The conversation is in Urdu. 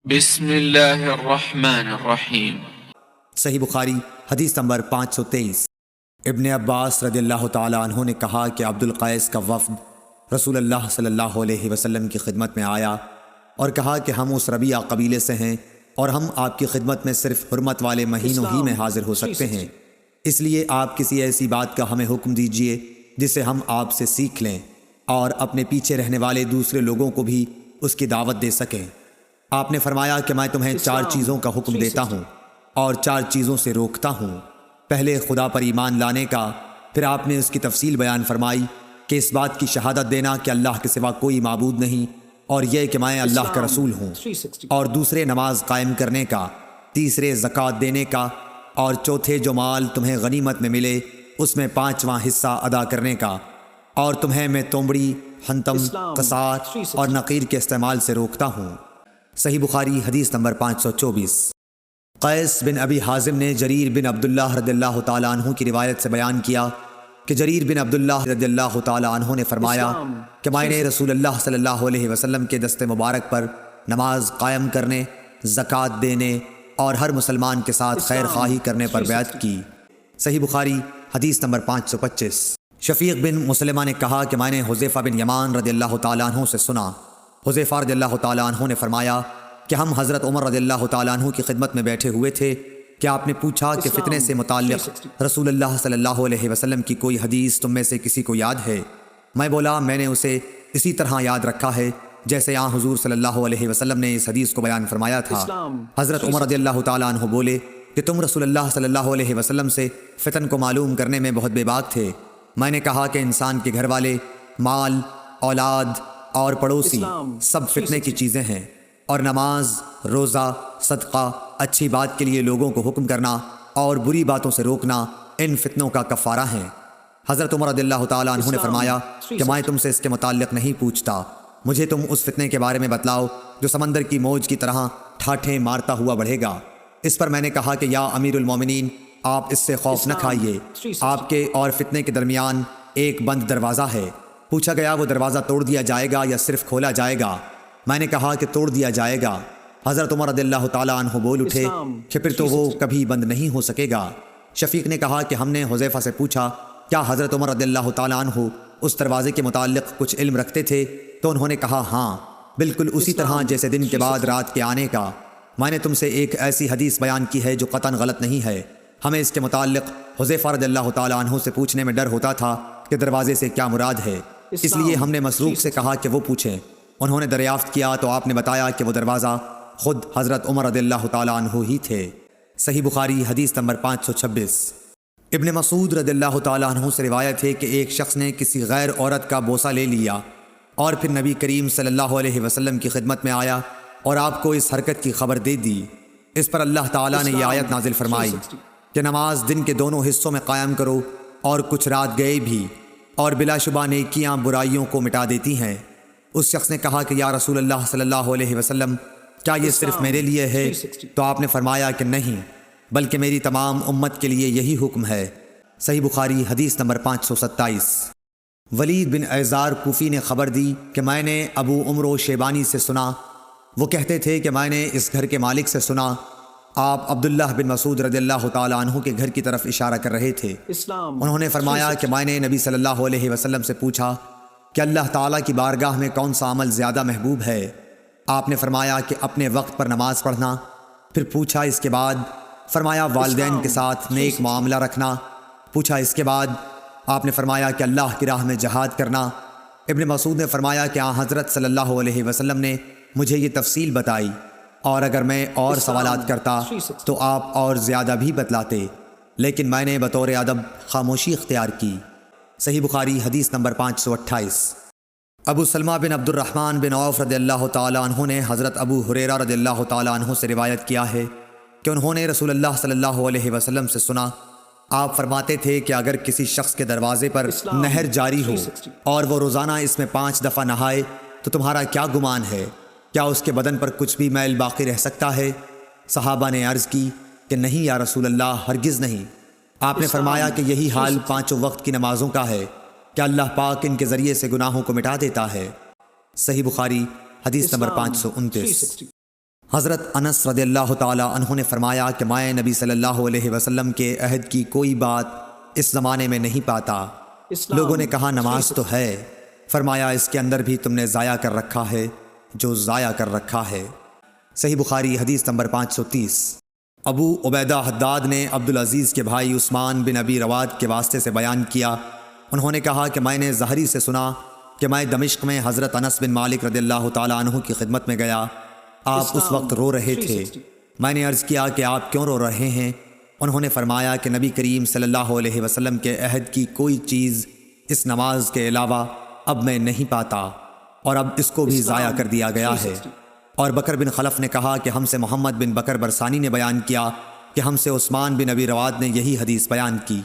بسم اللہ الرحمن الرحیم۔ صحیح بخاری حدیث نمبر 523۔ ابن عباس رضی اللہ تعالیٰ عنہ نے کہا کہ عبد القیس کا وفد رسول اللہ صلی اللہ علیہ وسلم کی خدمت میں آیا اور کہا کہ ہم اس ربیعہ قبیلے سے ہیں اور ہم آپ کی خدمت میں صرف حرمت والے مہینوں ہی میں حاضر ہو سکتے ہیں، اس لیے آپ کسی ایسی بات کا ہمیں حکم دیجئے جسے ہم آپ سے سیکھ لیں اور اپنے پیچھے رہنے والے دوسرے لوگوں کو بھی اس کی دعوت دے سکیں۔ آپ نے فرمایا کہ میں تمہیں 4 چیزوں کا حکم دیتا ہوں اور 4 چیزوں سے روکتا ہوں۔ پہلے خدا پر ایمان لانے کا، پھر آپ نے اس کی تفصیل بیان فرمائی کہ اس بات کی شہادت دینا کہ اللہ کے سوا کوئی معبود نہیں اور یہ کہ میں اللہ کا رسول ہوں، اور دوسرے نماز قائم کرنے کا، تیسرے زکوٰۃ دینے کا، اور چوتھے جو مال تمہیں غنیمت میں ملے اس میں 5واں حصہ ادا کرنے کا، اور تمہیں میں تومڑی، حنتم، قصات اور نقیر کے استعمال سے روکتا ہوں۔ صحیح بخاری حدیث نمبر 524۔ قیس بن ابی حازم نے جریر بن عبداللہ رضی اللہ تعالیٰ عنہ کی روایت سے بیان کیا کہ جریر بن عبداللہ رضی اللہ تعالیٰ عنہ نے فرمایا کہ میں نے رسول اللہ صلی اللہ علیہ وسلم کے دست مبارک پر نماز قائم کرنے، زکوٰۃ دینے اور ہر مسلمان کے ساتھ خیر خواہی کرنے پر بیعت کی۔ صحیح بخاری حدیث نمبر 525۔ شفیق بن مسلمہ نے کہا کہ میں نے حذیفہ بن یمان رضی اللہ تعالیٰ عنہ سے سنا۔ حذیفہ رضی اللہ تعالیٰ عنہ نے فرمایا کہ ہم حضرت عمر رضی اللہ تعالیٰ عنہ کی خدمت میں بیٹھے ہوئے تھے کہ آپ نے پوچھا کہ فتنے سے متعلق رسول اللہ صلی اللہ علیہ وسلم کی کوئی حدیث تم میں سے کسی کو یاد ہے؟ میں بولا میں نے اسے اسی طرح یاد رکھا ہے جیسے یہاں حضور صلی اللہ علیہ وسلم نے اس حدیث کو بیان فرمایا تھا۔ حضرت عمر رضی اللہ تعالیٰ عنہ بولے کہ تم رسول اللہ صلی اللہ علیہ وسلم سے فتن کو معلوم کرنے میں بہت بے باک تھے۔ میں نے کہا کہ انسان کے گھر والے، مال، اولاد اور پڑوسی سب فتنے کی چیزیں ہیں، اور نماز، روزہ، صدقہ، اچھی بات کے لیے لوگوں کو حکم کرنا اور بری باتوں سے روکنا ان فتنوں کا کفارہ ہیں۔ حضرت عمر رضی اللہ تعالیٰ عنہ نے فرمایا کہ میں تم سے اس کے متعلق نہیں پوچھتا، مجھے تم اس فتنے کے بارے میں بتلاؤ جو سمندر کی موج کی طرح ٹھاٹھیں مارتا ہوا بڑھے گا۔ اس پر میں نے کہا کہ یا امیر المومنین، آپ اس سے خوف نہ کھائیے، آپ کے اور فتنے کے درمیان ایک بند دروازہ ہے۔ پوچھا گیا وہ دروازہ توڑ دیا جائے گا یا صرف کھولا جائے گا؟ میں نے کہا کہ توڑ دیا جائے گا۔ حضرت عمر رضی اللہ تعالیٰ عنہ بول اٹھے کہ پھر تو وہ کبھی بند نہیں ہو سکے گا۔ شفیق نے کہا کہ ہم نے حذیفہ سے پوچھا کیا حضرت عمر رضی اللہ تعالیٰ عنہ اس دروازے کے متعلق کچھ علم رکھتے تھے؟ تو انہوں نے کہا ہاں، بالکل اسی طرح جیسے دن کے بعد رات کے آنے کا۔ میں نے تم سے ایک ایسی حدیث بیان کی ہے جو قطعاً غلط نہیں ہے۔ ہمیں اس کے متعلق حذیفہ رضی اللہ تعالیٰ عنہ سے پوچھنے میں ڈر ہوتا تھا کہ دروازے سے کیا مراد ہے، اس لیے ہم نے مسروق سے کہا کہ وہ پوچھیں۔ انہوں نے دریافت کیا تو آپ نے بتایا کہ وہ دروازہ خود حضرت عمر رضی اللہ تعالیٰ عنہ ہی تھے۔ صحیح بخاری حدیث نمبر 526۔ ابن مسعود رضی اللہ تعالیٰ عنہ سے روایت ہے کہ ایک شخص نے کسی غیر عورت کا بوسہ لے لیا اور پھر نبی کریم صلی اللہ علیہ وسلم کی خدمت میں آیا اور آپ کو اس حرکت کی خبر دے دی۔ اس پر اللہ تعالیٰ نے یہ آیت نازل فرمائی کہ نماز دن کے دونوں حصوں میں قائم کرو اور کچھ رات گئے بھی، اور بلا شبہ نیکیاں برائیوں کو مٹا دیتی ہیں۔ اس شخص نے کہا کہ یا رسول اللہ صلی اللہ علیہ وسلم، کیا یہ صرف میرے لیے ہے؟ تو آپ نے فرمایا کہ نہیں، بلکہ میری تمام امت کے لیے یہی حکم ہے۔ صحیح بخاری حدیث نمبر 527۔ ولید بن عیزار کوفی نے خبر دی کہ میں نے ابو عمرو شیبانی سے سنا، وہ کہتے تھے کہ میں نے اس گھر کے مالک سے سنا، آپ عبداللہ بن مسعود رضی اللہ تعالیٰ عنہ کے گھر کی طرف اشارہ کر رہے تھے۔ انہوں نے فرمایا کہ میں نے نبی صلی اللہ علیہ وسلم سے پوچھا کہ اللہ تعالیٰ کی بارگاہ میں کون سا عمل زیادہ محبوب ہے؟ آپ نے فرمایا کہ اپنے وقت پر نماز پڑھنا۔ پھر پوچھا اس کے بعد؟ فرمایا والدین کے ساتھ نیک معاملہ رکھنا۔ پوچھا اس کے بعد؟ آپ نے فرمایا کہ اللہ کی راہ میں جہاد کرنا۔ ابن مسعود نے فرمایا کہ حضرت صلی اللہ علیہ وسلم نے مجھے یہ تفصیل بتائی، اور اگر میں اور سوالات کرتا تو آپ اور زیادہ بھی بتلاتے، لیکن میں نے بطور ادب خاموشی اختیار کی۔ صحیح بخاری حدیث نمبر 528۔ ابو سلمہ بن عبد الرحمن بن عوف رضی اللہ تعالیٰ عنہ نے حضرت ابو ہریرہ رضی اللہ تعالیٰ عنہ سے روایت کیا ہے کہ انہوں نے رسول اللہ صلی اللہ علیہ وسلم سے سنا، آپ فرماتے تھے کہ اگر کسی شخص کے دروازے پر نہر جاری ہو اور وہ روزانہ اس میں 5 دفعہ نہائے تو تمہارا کیا گمان ہے؟ کیا اس کے بدن پر کچھ بھی میل باقی رہ سکتا ہے؟ صحابہ نے عرض کی کہ نہیں یا رسول اللہ، ہرگز نہیں۔ آپ نے فرمایا کہ یہی حال 5 وقت کی نمازوں کا ہے کہ اللہ پاک ان کے ذریعے سے گناہوں کو مٹا دیتا ہے۔ صحیح بخاری حدیث نمبر 529۔ حضرت انس رضی اللہ تعالی عنہ نے فرمایا کہ میں نبی صلی اللہ علیہ وسلم کے عہد کی کوئی بات اس زمانے میں نہیں پاتا۔ لوگوں نے کہا نماز تو ہے، فرمایا اس کے اندر بھی تم نے ضائع کر رکھا ہے جو ضائع کر رکھا ہے۔ صحیح بخاری حدیث نمبر 530۔ ابو عبیدہ حداد نے عبدالعزیز کے بھائی عثمان بن ابی رواد کے واسطے سے بیان کیا، انہوں نے کہا کہ میں نے زہری سے سنا کہ میں دمشق میں حضرت انس بن مالک رضی اللہ تعالی عنہ کی خدمت میں گیا، آپ اس وقت رو رہے تھے۔ میں نے عرض کیا کہ آپ کیوں رو رہے ہیں؟ انہوں نے فرمایا کہ نبی کریم صلی اللہ علیہ وسلم کے عہد کی کوئی چیز اس نماز کے علاوہ اب میں نہیں پاتا، اور اب اس کو بھی ضائع کر دیا گیا ہے۔ اور بکر بن خلف نے کہا کہ ہم سے محمد بن بکر برسانی نے بیان کیا کہ ہم سے عثمان بن ابی رواد نے یہی حدیث بیان کی۔